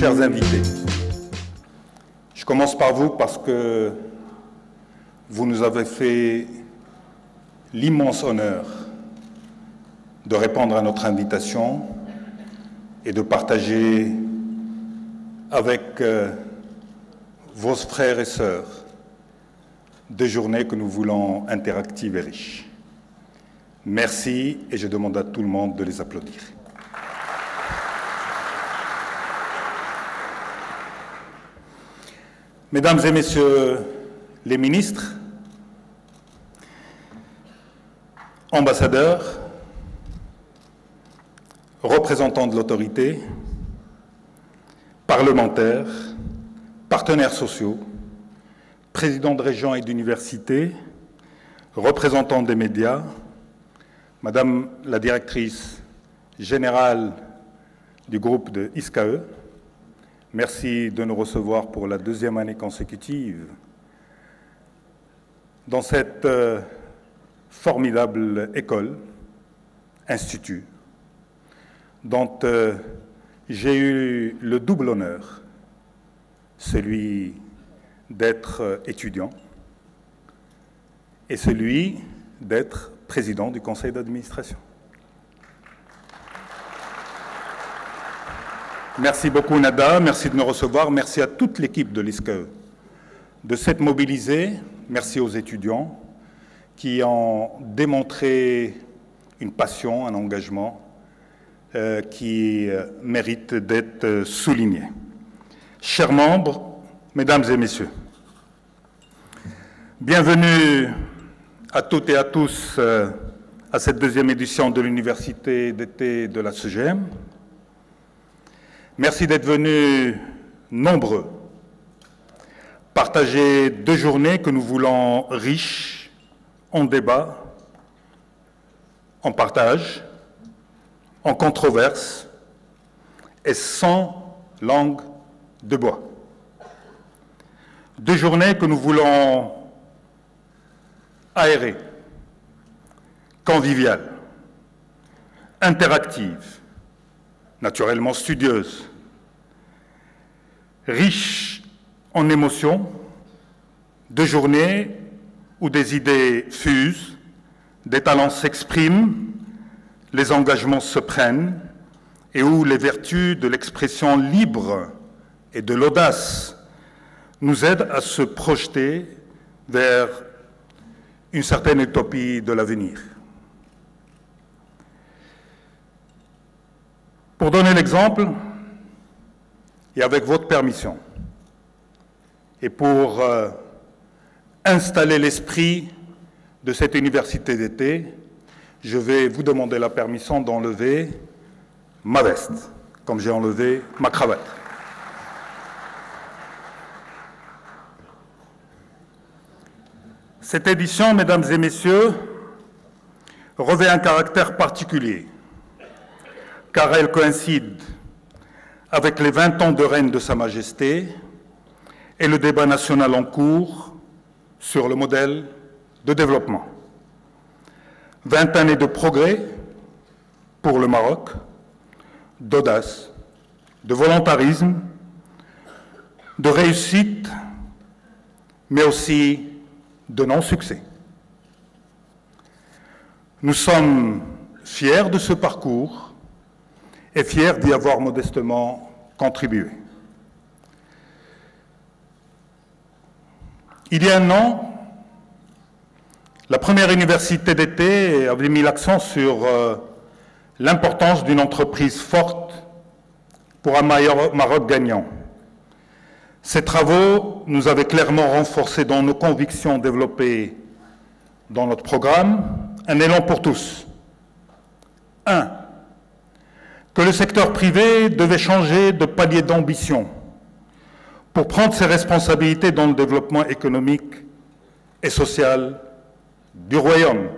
chers invités, je commence par vous parce que vous nous avez fait l'immense honneur de répondre à notre invitation et de partager avec vos frères et sœurs des journées que nous voulons interactives et riches. Merci et je demande à tout le monde de les applaudir. Mesdames et messieurs les ministres, ambassadeurs, représentants de l'autorité, parlementaires, partenaires sociaux, présidents de régions et d'universités, représentants des médias, Madame la directrice générale du groupe de ISCAE, merci de nous recevoir pour la deuxième année consécutive dans cette formidable école, institut, dont j'ai eu le double honneur, celui d'être étudiant et celui d'être président du conseil d'administration. Merci beaucoup Nada, merci de nous recevoir, merci à toute l'équipe de l'ISCAE de s'être mobilisée, merci aux étudiants qui ont démontré une passion, un engagement qui mérite d'être souligné. Chers membres, mesdames et messieurs, bienvenue à toutes et à tous à cette deuxième édition de l'Université d'été de la SEGEM. Merci d'être venus nombreux partager deux journées que nous voulons riches en débat, en partage, en controverse et sans langue de bois. Deux journées que nous voulons aérées, conviviales, interactives, naturellement studieuses, riches en émotions, deux journées où des idées fusent, des talents s'expriment, les engagements se prennent et où les vertus de l'expression libre et de l'audace nous aident à se projeter vers une certaine utopie de l'avenir. Pour donner l'exemple, et avec votre permission, et pour installer l'esprit de cette université d'été, je vais vous demander la permission d'enlever ma veste, comme j'ai enlevé ma cravate. Cette édition, mesdames et messieurs, revêt un caractère particulier, car elle coïncide avec les 20 ans de règne de Sa Majesté et le débat national en cours sur le modèle de développement. 20 années de progrès pour le Maroc, d'audace, de volontarisme, de réussite, mais aussi de non-succès. Nous sommes fiers de ce parcours et fiers d'y avoir modestement contribué. Il y a un an, la première université d'été avait mis l'accent sur l'importance d'une entreprise forte pour un Maroc gagnant. Ces travaux nous avaient clairement renforcés dans nos convictions développées dans notre programme, un élan pour tous. 1. Que le secteur privé devait changer de palier d'ambition pour prendre ses responsabilités dans le développement économique et social du royaume.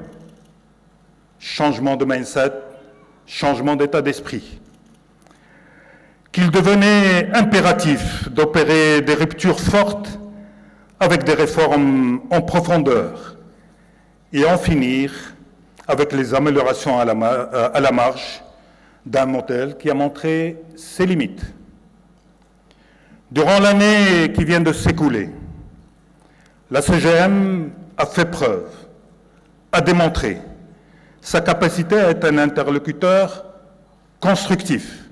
Changement de mindset, changement d'état d'esprit. Qu'il devenait impératif d'opérer des ruptures fortes avec des réformes en profondeur et en finir avec les améliorations à la marge d'un modèle qui a montré ses limites. Durant l'année qui vient de s'écouler, la CGM a fait preuve, a démontré sa capacité à être un interlocuteur constructif,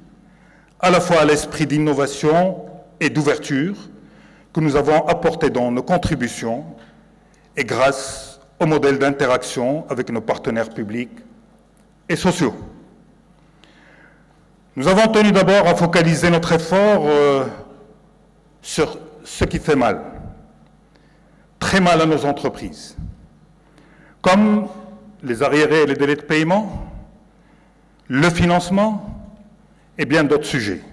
à la fois à l'esprit d'innovation et d'ouverture que nous avons apporté dans nos contributions et grâce au modèle d'interaction avec nos partenaires publics et sociaux. Nous avons tenu d'abord à focaliser notre effort sur ce qui fait mal, très mal à nos entreprises, comme les arriérés et les délais de paiement, le financement et bien d'autres sujets.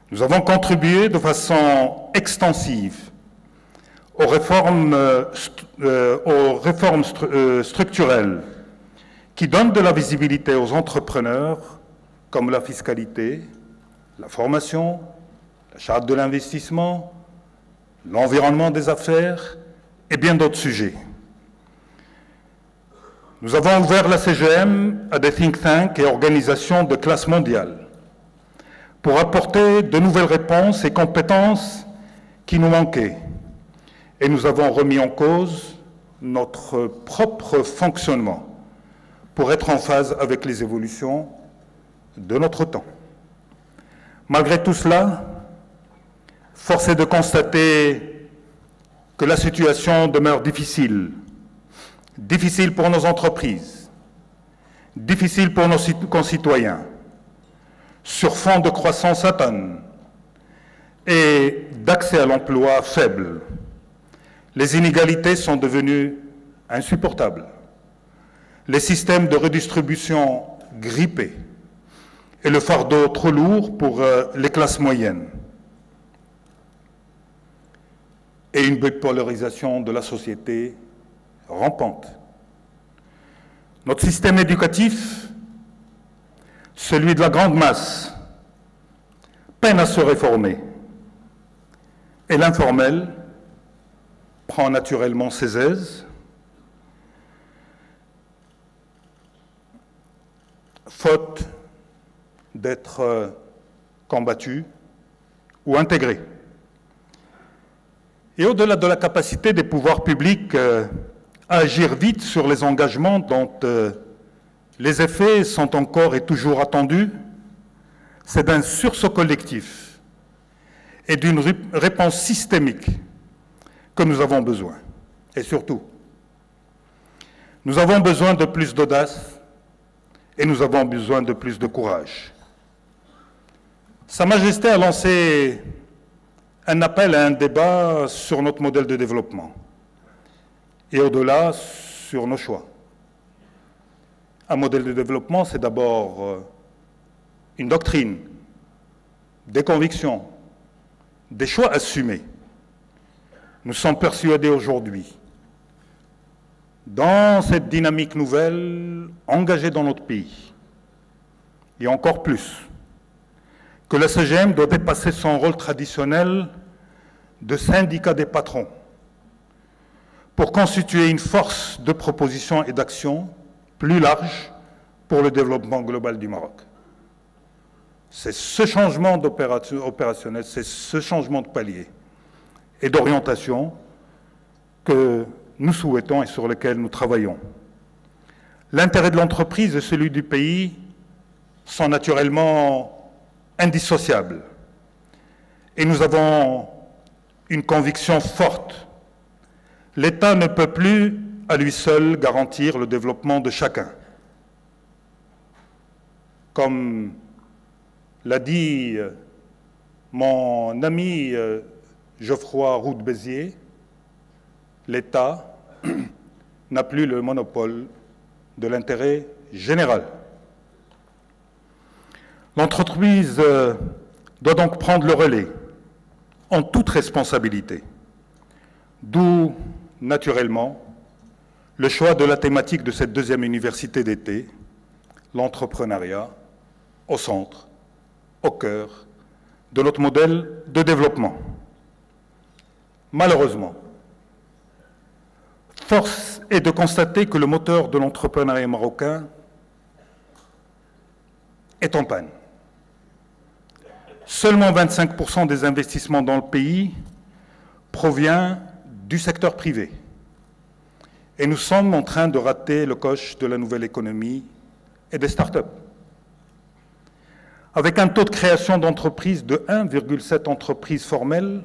Nous avons contribué de façon extensive aux réformes structurelles qui donnent de la visibilité aux entrepreneurs, comme la fiscalité, la formation, la charte de l'investissement, l'environnement des affaires et bien d'autres sujets. Nous avons ouvert la CGM à des think tanks et organisations de classe mondiale pour apporter de nouvelles réponses et compétences qui nous manquaient. Et nous avons remis en cause notre propre fonctionnement pour être en phase avec les évolutions de notre temps. Malgré tout cela, force est de constater que la situation demeure difficile. Difficile pour nos entreprises, difficile pour nos concitoyens, sur fond de croissance atone et d'accès à l'emploi faible. Les inégalités sont devenues insupportables. Les systèmes de redistribution grippés et le fardeau trop lourd pour les classes moyennes. Et une bipolarisation de la société rampante. Notre système éducatif, celui de la grande masse, peine à se réformer. Et l'informel prend naturellement ses aises, faute d'être combattu ou intégré. Et au-delà de la capacité des pouvoirs publics à agir vite sur les engagements dont les effets sont encore et toujours attendus, c'est d'un sursaut collectif et d'une réponse systémique que nous avons besoin. Et surtout, nous avons besoin de plus d'audace et nous avons besoin de plus de courage. Sa Majesté a lancé un appel à un débat sur notre modèle de développement et au-delà sur nos choix. Un modèle de développement, c'est d'abord une doctrine, des convictions, des choix assumés. Nous sommes persuadés aujourd'hui, dans cette dynamique nouvelle engagée dans notre pays, et encore plus, que la CGM doit dépasser son rôle traditionnel de syndicat des patrons pour constituer une force de proposition et d'action plus large pour le développement global du Maroc. C'est ce changement opérationnel, c'est ce changement de palier et d'orientation que nous souhaitons et sur lequel nous travaillons. L'intérêt de l'entreprise et celui du pays sont naturellement indissociables. Et nous avons une conviction forte. L'État ne peut plus, à lui seul, garantir le développement de chacun. Comme l'a dit mon ami Geoffroy Roux de Béziers, l'État n'a plus le monopole de l'intérêt général. L'entreprise doit donc prendre le relais en toute responsabilité, d'où, naturellement, le choix de la thématique de cette deuxième université d'été, l'entrepreneuriat, au centre, au cœur de notre modèle de développement. Malheureusement, force est de constater que le moteur de l'entrepreneuriat marocain est en panne. Seulement 25% des investissements dans le pays provient du secteur privé. Et nous sommes en train de rater le coche de la nouvelle économie et des start-up. Avec un taux de création d'entreprises de 1,7 entreprises formelles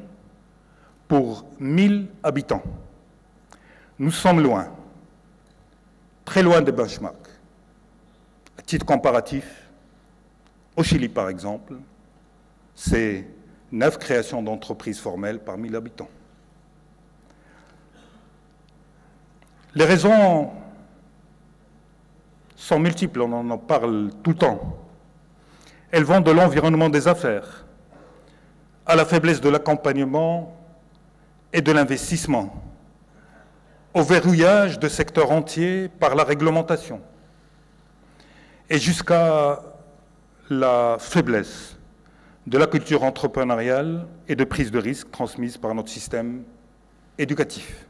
pour 1000 habitants. Nous sommes loin, très loin des benchmarks. À titre comparatif, au Chili par exemple, c'est 9 créations d'entreprises formelles par 1000 habitants. Les raisons sont multiples, on en parle tout le temps. Elles vont de l'environnement des affaires à la faiblesse de l'accompagnement et de l'investissement, au verrouillage de secteurs entiers par la réglementation, et jusqu'à la faiblesse de la culture entrepreneuriale et de prise de risque transmise par notre système éducatif.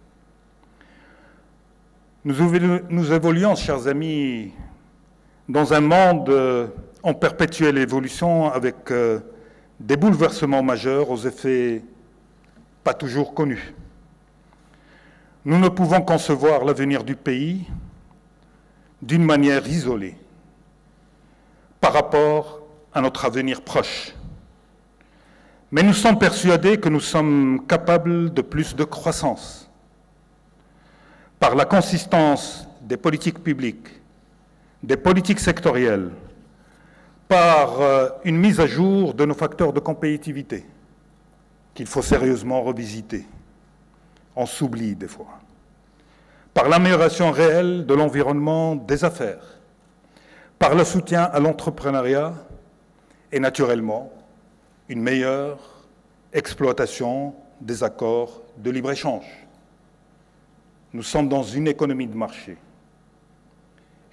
Nous évoluons, chers amis, dans un monde en perpétuelle évolution avec des bouleversements majeurs aux effets pas toujours connus. Nous ne pouvons concevoir l'avenir du pays d'une manière isolée par rapport à notre avenir proche. Mais nous sommes persuadés que nous sommes capables de plus de croissance par la consistance des politiques publiques, des politiques sectorielles, par une mise à jour de nos facteurs de compétitivité qu'il faut sérieusement revisiter. On s'oublie des fois. Par l'amélioration réelle de l'environnement des affaires, par le soutien à l'entrepreneuriat et naturellement une meilleure exploitation des accords de libre-échange. Nous sommes dans une économie de marché.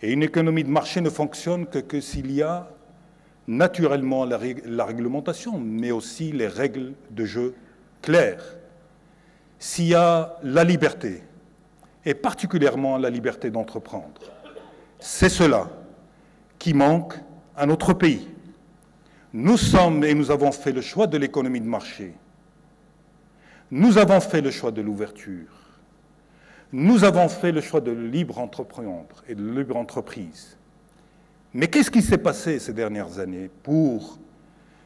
Et une économie de marché ne fonctionne que s'il y a naturellement la réglementation, mais aussi les règles de jeu claires. S'il y a la liberté, et particulièrement la liberté d'entreprendre, c'est cela qui manque à notre pays. Nous sommes et nous avons fait le choix de l'économie de marché. Nous avons fait le choix de l'ouverture. Nous avons fait le choix de libre entreprendre et de libre entreprise. Mais qu'est-ce qui s'est passé ces dernières années pour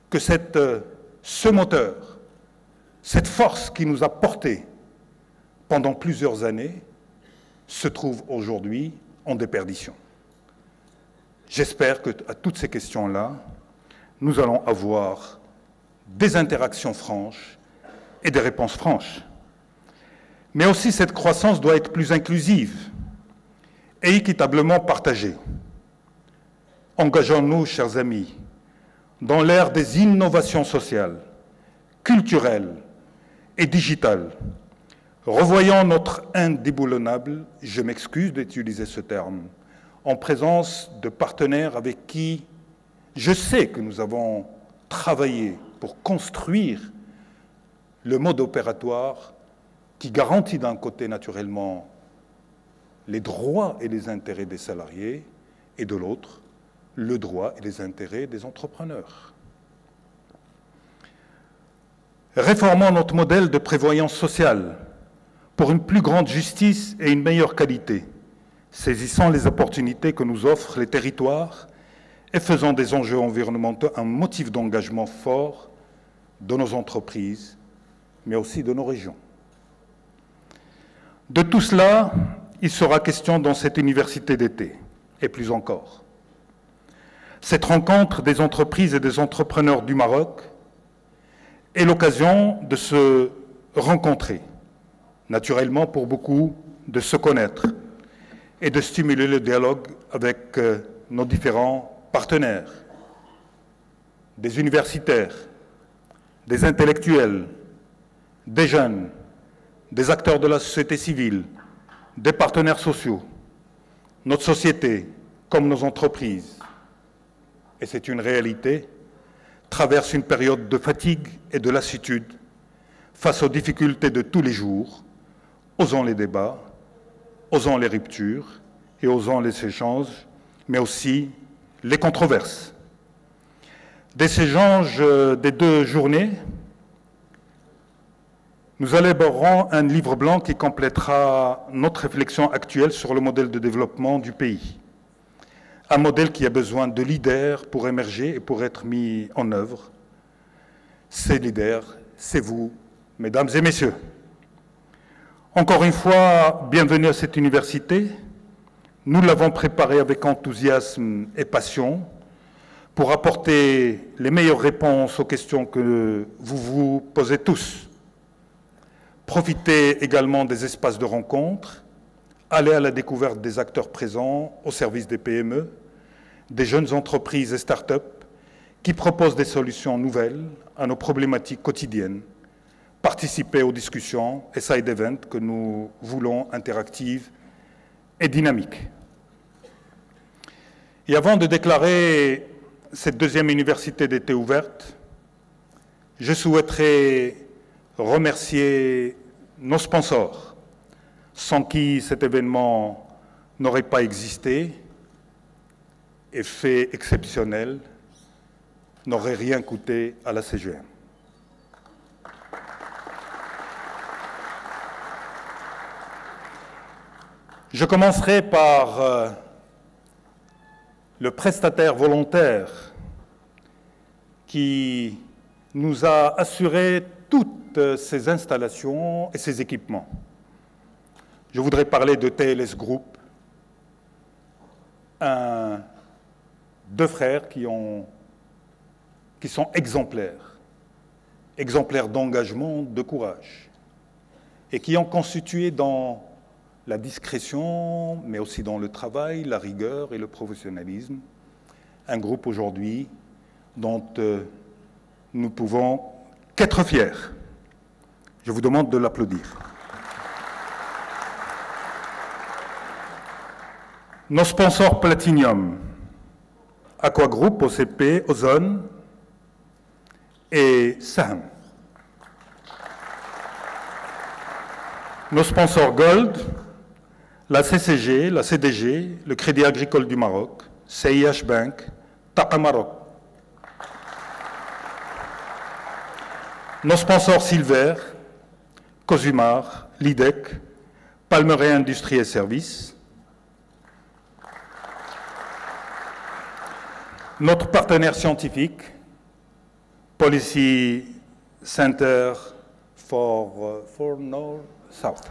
que ce moteur, cette force qui nous a portés pendant plusieurs années, se trouve aujourd'hui en déperdition? J'espère qu'à toutes ces questions-là, nous allons avoir des interactions franches et des réponses franches. Mais aussi, cette croissance doit être plus inclusive et équitablement partagée. Engageons-nous, chers amis, dans l'ère des innovations sociales, culturelles et digitales. Revoyons notre indéboulonnable, je m'excuse d'utiliser ce terme, en présence de partenaires avec qui je sais que nous avons travaillé pour construire le mode opératoire qui garantit d'un côté naturellement les droits et les intérêts des salariés et de l'autre le droit et les intérêts des entrepreneurs. Réformons notre modèle de prévoyance sociale pour une plus grande justice et une meilleure qualité, saisissant les opportunités que nous offrent les territoires et faisant des enjeux environnementaux un motif d'engagement fort de nos entreprises, mais aussi de nos régions. De tout cela, il sera question dans cette université d'été, et plus encore. Cette rencontre des entreprises et des entrepreneurs du Maroc est l'occasion de se rencontrer, naturellement pour beaucoup de se connaître et de stimuler le dialogue avec nos différents partenaires, des universitaires, des intellectuels, des jeunes, des acteurs de la société civile, des partenaires sociaux, notre société comme nos entreprises. Et c'est une réalité, traverse une période de fatigue et de lassitude face aux difficultés de tous les jours, osons les débats, osons les ruptures et osons les échanges, mais aussi les controverses. Des échanges des 2 journées, nous élaborerons un livre blanc qui complétera notre réflexion actuelle sur le modèle de développement du pays. Un modèle qui a besoin de leaders pour émerger et pour être mis en œuvre. Ces leaders, c'est vous, mesdames et messieurs. Encore une fois, bienvenue à cette université. Nous l'avons préparée avec enthousiasme et passion pour apporter les meilleures réponses aux questions que vous vous posez tous. Profitez également des espaces de rencontre, allez à la découverte des acteurs présents au service des PME, des jeunes entreprises et start-up qui proposent des solutions nouvelles à nos problématiques quotidiennes. Participez aux discussions et side events que nous voulons interactives et dynamiques. Et avant de déclarer cette 2e université d'été ouverte, je souhaiterais remercier nos sponsors, sans qui cet événement n'aurait pas existé et fait exceptionnel, n'aurait rien coûté à la CGM. Je commencerai par le prestataire volontaire qui nous a assuré toutes ces installations et ces équipements. Je voudrais parler de TLS Group, 2 frères qui sont exemplaires d'engagement, de courage, et qui ont constitué dans la discrétion, mais aussi dans le travail, la rigueur et le professionnalisme, un groupe aujourd'hui dont nous pouvons qu'être fiers. Je vous demande de l'applaudir. Nos sponsors Platinum, Aqua Group, OCP, Ozone et Saham. Nos sponsors Gold, la CCG, la CDG, le Crédit Agricole du Maroc, CIH Bank, Taqa Maroc. Nos sponsors Silver, Cosumar, Lidec, Palmeraie Industrie et Services. Notre partenaire scientifique, Policy Center for North South.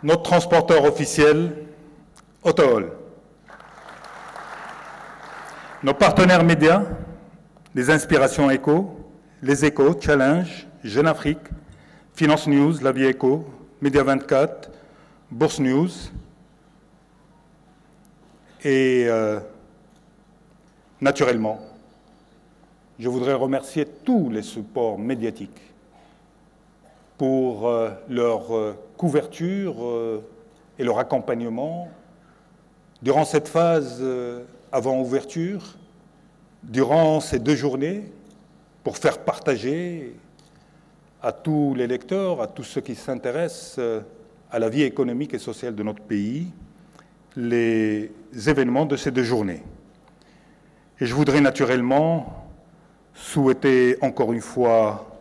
Notre transporteur officiel, Autohol. Nos partenaires médias, les Inspirations Éco, les Échos, Challenge, Jeune Afrique, Finance News, La Vie Éco, Média 24, Bourse News. Et naturellement, je voudrais remercier tous les supports médiatiques pour leur couverture et leur accompagnement durant cette phase avant ouverture, durant ces 2 journées, pour faire partager à tous les lecteurs, à tous ceux qui s'intéressent à la vie économique et sociale de notre pays, les événements de ces 2 journées. Et je voudrais naturellement souhaiter encore une fois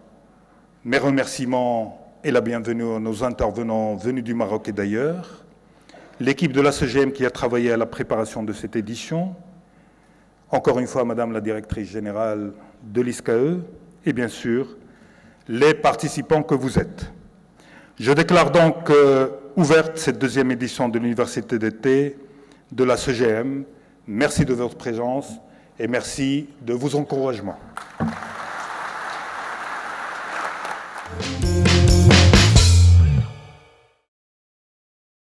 mes remerciements et la bienvenue à nos intervenants venus du Maroc et d'ailleurs, l'équipe de la CGM qui a travaillé à la préparation de cette édition, encore une fois Madame la Directrice Générale de l'ISCAE et bien sûr les participants que vous êtes. Je déclare donc ouverte cette 2e édition de l'Université d'été de la CGM. Merci de votre présence et merci de vos encouragements.